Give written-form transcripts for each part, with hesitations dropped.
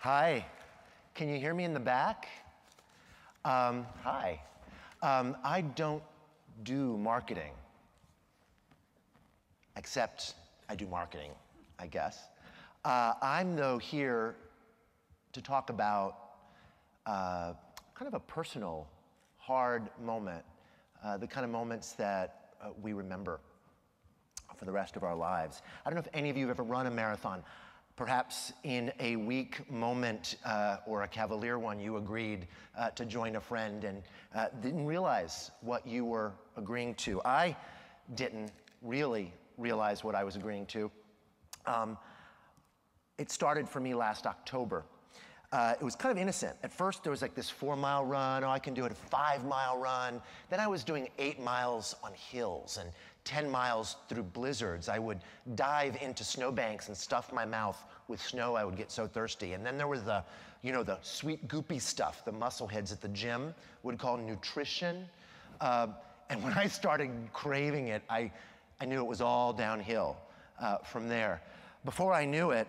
Hi, can you hear me in the back? Hi. I don't do marketing, except I do marketing, I guess. I'm, though, here to talk about kind of a personal, hard moment, the kind of moments that we remember for the rest of our lives. I don't know if any of you have ever run a marathon. Perhaps in a weak moment or a cavalier one, you agreed to join a friend and didn't realize what you were agreeing to. I didn't really realize what I was agreeing to. It started for me last October. It was kind of innocent. At first, there was like this 4-mile run. Oh, I can do it, a 5-mile run. Then I was doing 8 miles on hills and 10 miles through blizzards. I would dive into snowbanks and stuff my mouth with snow. I would get so thirsty. And then there was the, the sweet goopy stuff the muscleheads at the gym would call nutrition. And when I started craving it, I knew it was all downhill from there. Before I knew it,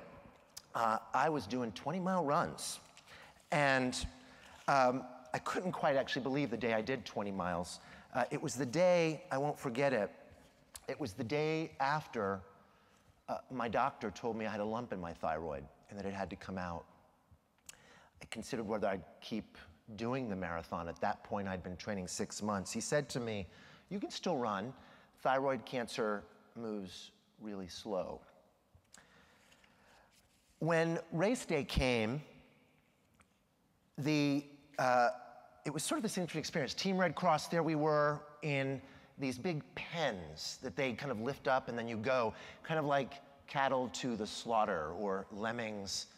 I was doing 20-mile runs. And I couldn't quite actually believe the day I did 20 miles. It was the day, I won't forget it, it was the day after my doctor told me I had a lump in my thyroid and that it had to come out. I considered whether I'd keep doing the marathon. At that point, I'd been training 6 months. He said to me, you can still run. Thyroid cancer moves really slow. When race day came, it was sort of this interesting experience. Team RedCross, there we were in these big pens that they kind of lift up and then you go, kind of like cattle to the slaughter or lemmings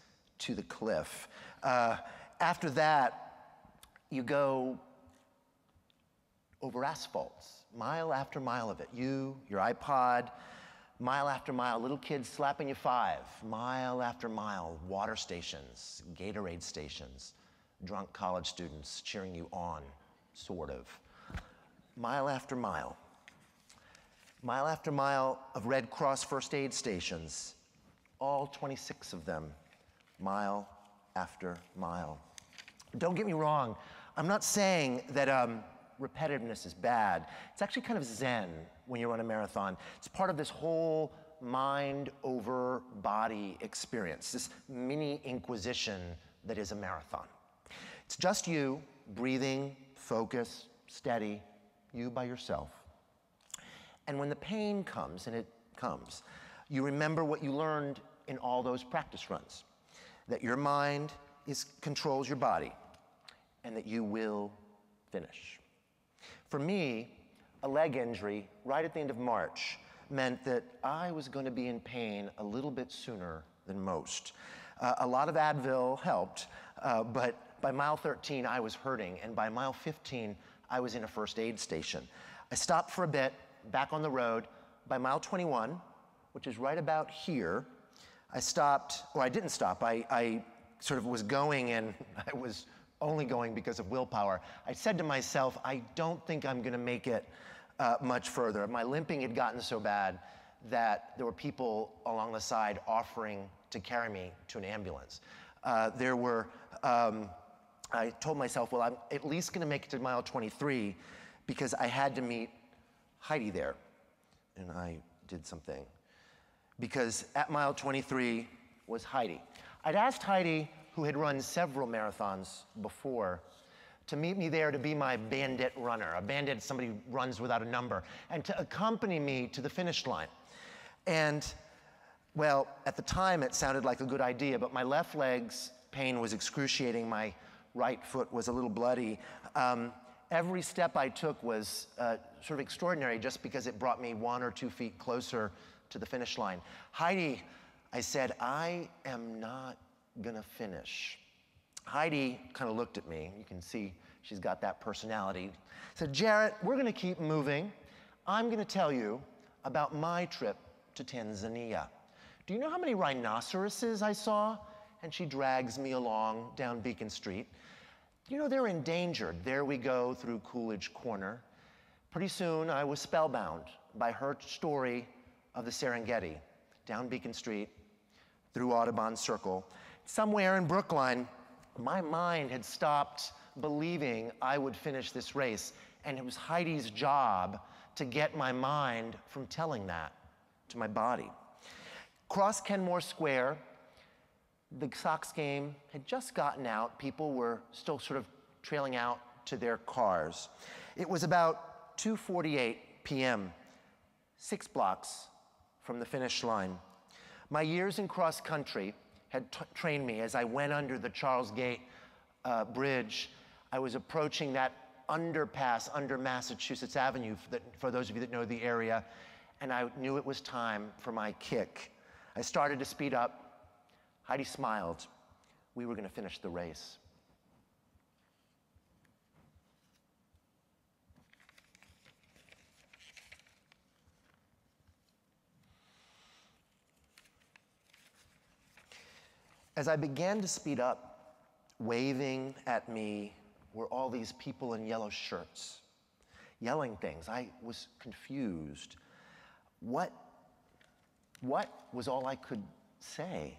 to the cliff. After that, you go over asphalts, mile after mile of it. You, your iPod, mile after mile, little kids slapping you 5, mile after mile, water stations, Gatorade stations, drunk college students cheering you on, sort of. Mile after mile. Mile after mile of Red Cross first aid stations, all 26 of them, mile after mile. Don't get me wrong, I'm not saying that repetitiveness is bad. It's actually kind of zen when you run a marathon. It's part of this whole mind over body experience, this mini inquisition that is a marathon. It's just you, breathing, focus, steady, you by yourself. And when the pain comes, and it comes, you remember what you learned in all those practice runs, that your mind controls your body, and that you will finish. For me, a leg injury right at the end of March meant that I was going to be in pain a little bit sooner than most. A lot of Advil helped, but by mile 13, I was hurting, and by mile 15, I was in a first aid station. I stopped for a bit, back on the road. By mile 21, which is right about here, I stopped, or I didn't stop. I sort of was going, and I was only going because of willpower. I said to myself, I don't think I'm going to make it much further. My limping had gotten so bad that there were people along the side offering to carry me to an ambulance. I told myself, well, I'm at least going to make it to mile 23 because I had to meet Heidi there. And I did something. Because at mile 23 was Heidi. I'd asked Heidi, who had run several marathons before, to meet me there to be my bandit runner. A bandit is somebody who runs without a number, and to accompany me to the finish line. And, well, at the time it sounded like a good idea, but my left leg's pain was excruciating. My right foot was a little bloody. Every step I took was sort of extraordinary just because it brought me 1 or 2 feet closer to the finish line. Heidi, I said, I am not gonna finish. Heidi kind of looked at me. You can see she's got that personality. Said, Jarrett, we're gonna keep moving. I'm gonna tell you about my trip to Tanzania. Do you know how many rhinoceroses I saw? And she drags me along down Beacon Street. You know, they're endangered. There we go through Coolidge Corner. Pretty soon, I was spellbound by her story of the Serengeti, down Beacon Street, through Audubon Circle, somewhere in Brookline, my mind had stopped believing I would finish this race. And it was Heidi's job to get my mind from telling that to my body. Cross Kenmore Square, the Sox game had just gotten out. People were still sort of trailing out to their cars. It was about 2:48 p.m., 6 blocks from the finish line. My years in cross country had trained me. As I went under the Charles Gate Bridge, I was approaching that underpass under Massachusetts Avenue, for those of you that know the area, and I knew it was time for my kick. I started to speed up. Heidi smiled. We were going to finish the race. As I began to speed up, waving at me were all these people in yellow shirts, yelling things. I was confused. What was all I could say?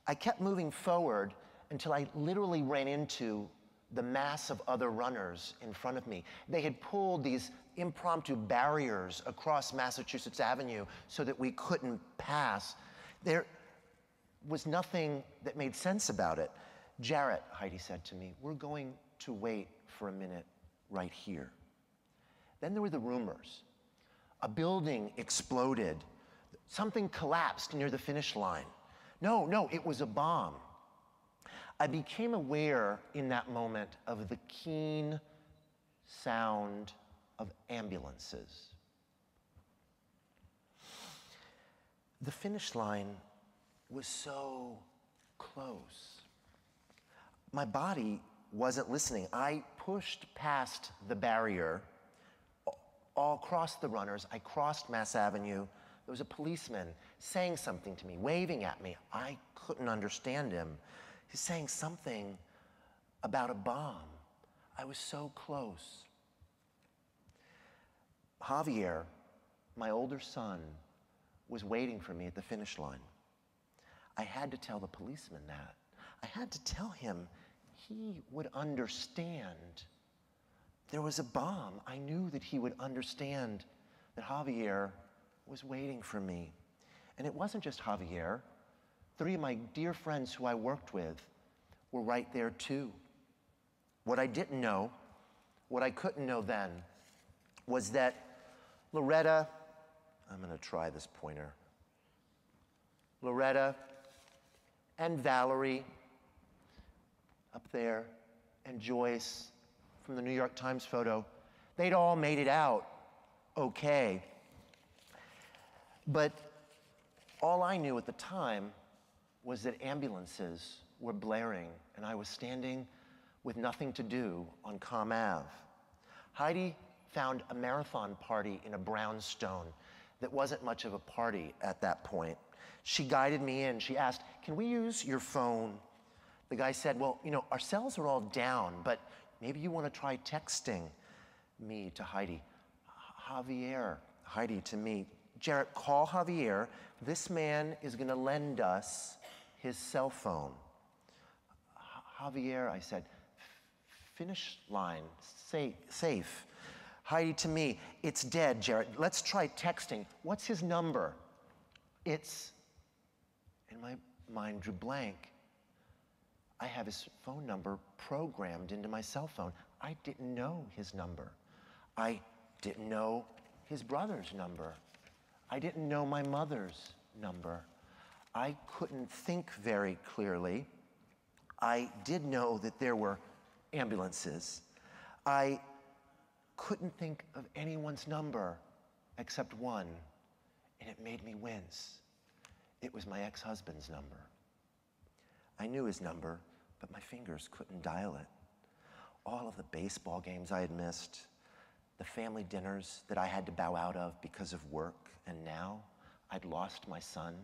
I kept moving forward until I literally ran into the mass of other runners in front of me. They had pulled these impromptu barriers across Massachusetts Avenue so that we couldn't pass. There was nothing that made sense about it. Jarrett, Heidi said to me, we're going to wait for a minute right here. Then there were the rumors. A building exploded. Something collapsed near the finish line. No, it was a bomb. I became aware in that moment of the keen sound of ambulances. The finish line was so close. My body wasn't listening. I pushed past the barrier, all across the runners. I crossed Mass Avenue. There was a policeman saying something to me, waving at me. I couldn't understand him. He's saying something about a bomb. I was so close. Javier, my older son, was waiting for me at the finish line. I had to tell the policeman that. I had to tell him he would understand. There was a bomb. I knew that he would understand that Javier was waiting for me. And it wasn't just Javier. 3 of my dear friends who I worked with were right there too. What I didn't know, what I couldn't know then, was that Loretta, I'm going to try this pointer, Loretta and Valerie up there, and Joyce from the New York Times photo, they'd all made it out okay. But all I knew at the time was that ambulances were blaring, and I was standing with nothing to do on Com Ave. Heidi found a marathon party in a brownstone that wasn't much of a party at that point. She guided me in. She asked, can we use your phone? The guy said, well, our cells are all down, but maybe you want to try texting me to Heidi. Javier, Heidi to me. Jarrett, call Javier. This man is going to lend us his cell phone. Javier, I said, finish line, safe. Heidi to me, it's dead, Jarrett. Let's try texting. What's his number? And my mind drew blank. I have his phone number programmed into my cell phone. I didn't know his number. I didn't know his brother's number. I didn't know my mother's number. I couldn't think very clearly. I did know that there were ambulances. I couldn't think of anyone's number except one, and it made me wince. It was my ex-husband's number. I knew his number, but my fingers couldn't dial it. All of the baseball games I had missed, the family dinners that I had to bow out of because of work, and now I'd lost my son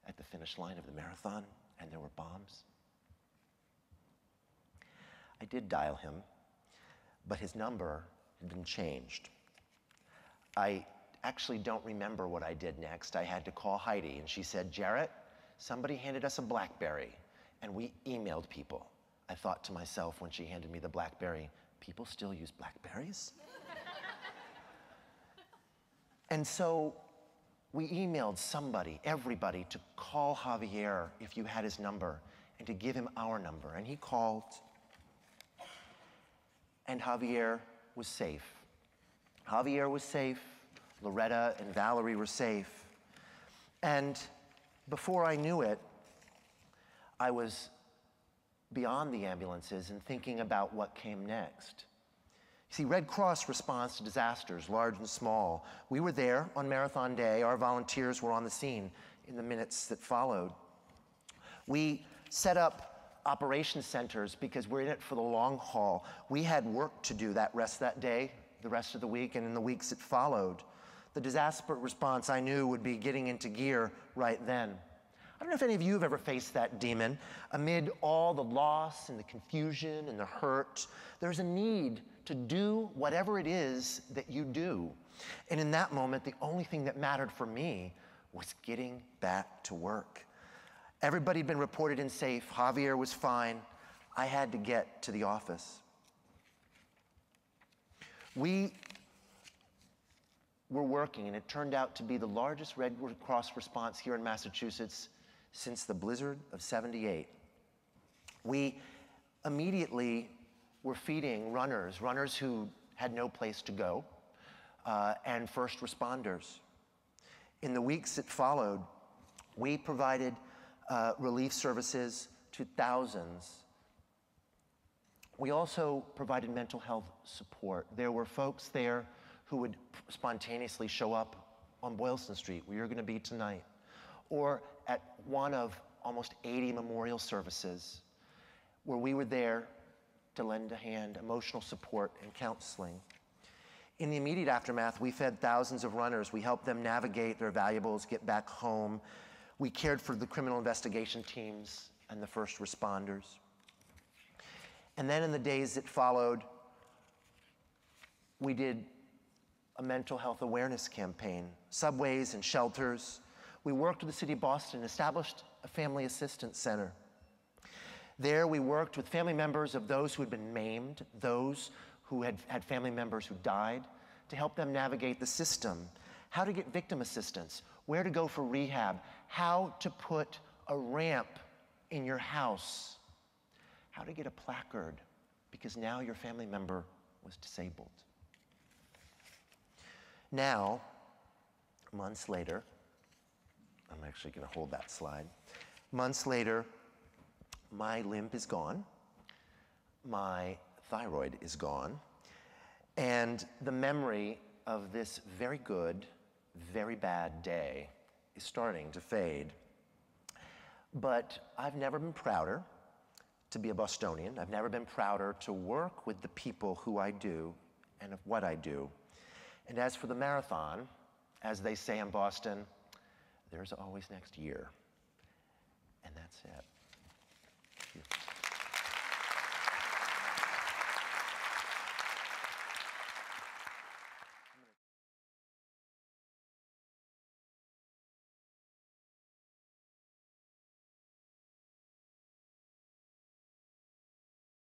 at the finish line of the marathon, and there were bombs. I did dial him, but his number had been changed. I actually don't remember what I did next. I had to call Heidi, and she said, Jarrett, somebody handed us a BlackBerry, and we emailed people. I thought to myself when she handed me the BlackBerry, people still use BlackBerries? And so we emailed somebody, everybody, to call Javier if you had his number and to give him our number. And he called, and Javier was safe. Javier was safe, Loretta and Valerie were safe. And before I knew it, I was beyond the ambulances and thinking about what came next. See, RedCross responds to disasters, large and small. We were there on Marathon Day. Our volunteers were on the scene in the minutes that followed. We set up operations centers because we're in it for the long haul. We had work to do that day, the rest of the week, and in the weeks that followed. The disaster response, I knew, would be getting into gear right then. I don't know if any of you have ever faced that demon. Amid all the loss and the confusion and the hurt, there's a need to do whatever it is that you do. And in that moment, the only thing that mattered for me was getting back to work. Everybody had been reported in safe. Javier was fine. I had to get to the office. We were working, and it turned out to be the largest Red Cross response here in Massachusetts since the blizzard of '78. We immediately were feeding runners who had no place to go, and first responders. In the weeks that followed, we provided relief services to thousands. We also provided mental health support. There were folks there who would spontaneously show up on Boylston Street, where you're going to be tonight, or at one of almost 80 memorial services, where we were there to lend a hand, emotional support, and counseling. In the immediate aftermath, we fed thousands of runners. We helped them navigate their valuables, get back home. We cared for the criminal investigation teams and the first responders. And then in the days that followed, we did a mental health awareness campaign, subways and shelters. We worked with the city of Boston and established a family assistance center. There we worked with family members of those who had been maimed, those who had family members who died, to help them navigate the system, how to get victim assistance, where to go for rehab, how to put a ramp in your house, how to get a placard, because now your family member was disabled. Now, months later, I'm actually going to hold that slide. Months later, my limp is gone, my thyroid is gone, and the memory of this very good, very bad day is starting to fade. But I've never been prouder to be a Bostonian. I've never been prouder to work with the people who I do and of what I do. And as for the marathon, as they say in Boston, there's always next year. And that's it. Thank you.